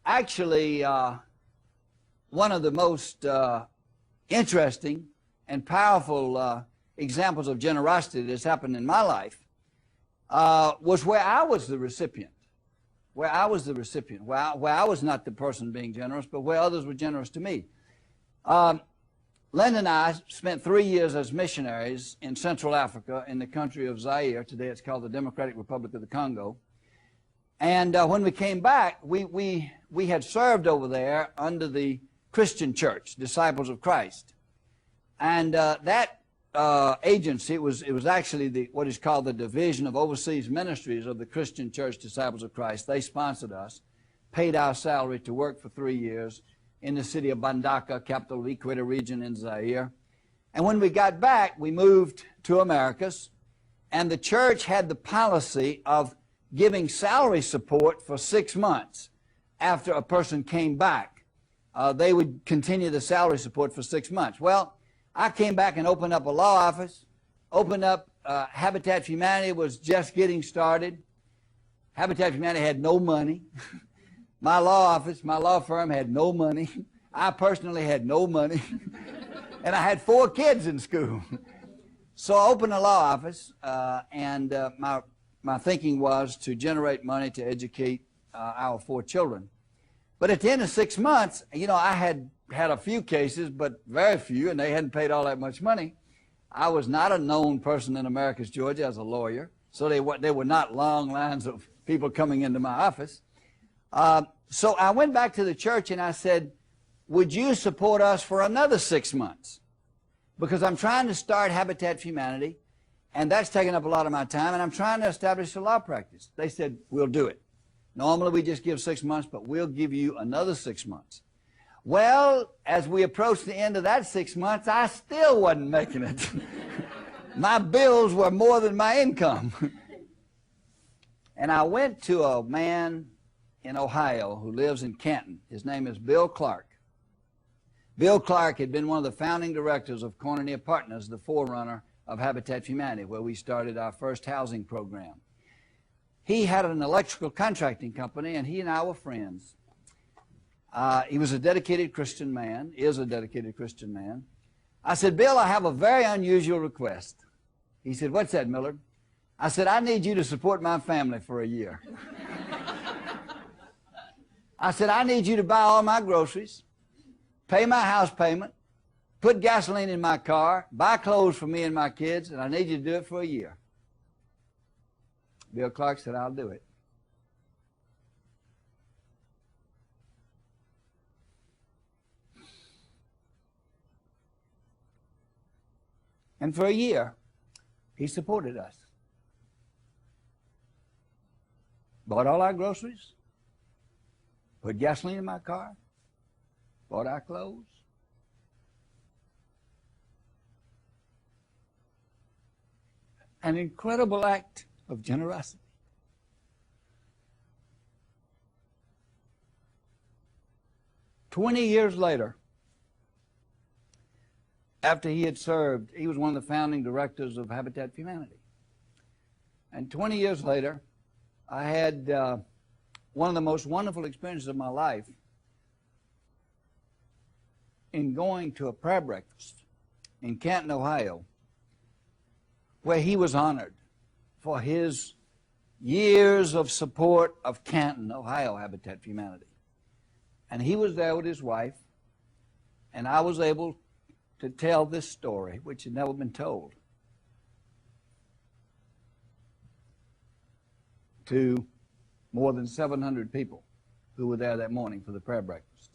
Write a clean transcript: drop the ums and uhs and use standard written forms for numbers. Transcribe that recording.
actually, one of the most interesting and powerful examples of generosity that's happened in my life was where I was the recipient. Where I was not the person being generous, but where others were generous to me. Len and I spent 3 years as missionaries in Central Africa in the country of Zaire. Today it's called the Democratic Republic of the Congo. And when we came back, we had served over there under the Christian Church, Disciples of Christ. And that agency, it was actually what is called the Division of Overseas Ministries of the Christian Church, Disciples of Christ. They sponsored us, paid our salary to work for 3 years in the city of Bandaka, capital of the Equator region in Zaire. And when we got back, we moved to Americas, and the church had the policy of giving salary support for 6 months after a person came back. They would continue the salary support for 6 months. Well, I came back and opened up a law office, opened up Habitat for Humanity was just getting started. Habitat for Humanity had no money. My law firm had no money. I personally had no money. And I had 4 kids in school. So I opened a law office, and my thinking was to generate money to educate our 4 children. But at the end of 6 months, I had a few cases, but very few, and they hadn't paid all that much money. I was not a known person in Americus, Georgia as a lawyer, so they were not long lines of people coming into my office. So I went back to the church and I said, would you support us for another 6 months? Because I'm trying to start Habitat for Humanity, and that's taking up a lot of my time, and I'm trying to establish a law practice. They said, we'll do it. Normally we just give 6 months, but we'll give you another 6 months. Well, as we approached the end of that 6 months, I still wasn't making it. My bills were more than my income. And I went to a man in Ohio who lives in Canton. His name is Bill Clark. Bill Clark had been one of the founding directors of Cornelia Partners, the forerunner of Habitat for Humanity, where we started our first housing program. He had an electrical contracting company, and he and I were friends. He was a dedicated Christian man, is a dedicated Christian man. I said, Bill, I have a very unusual request. He said, what's that, Millard? I said, I need you to support my family for a year. I said, I need you to buy all my groceries, pay my house payment, put gasoline in my car, buy clothes for me and my kids, and I need you to do it for a year. Bill Clark said, I'll do it. And for a year, he supported us. Bought all our groceries, put gasoline in my car, bought our clothes. An incredible act of generosity. "20 years later, after he had served, he was one of the founding directors of Habitat for Humanity. And 20 years later, I had one of the most wonderful experiences of my life in going to a prayer breakfast in Canton, Ohio, where he was honored for his years of support of Canton, Ohio Habitat for Humanity. And he was there with his wife, and I was able to tell this story, which had never been told, to more than 700 people who were there that morning for the prayer breakfast.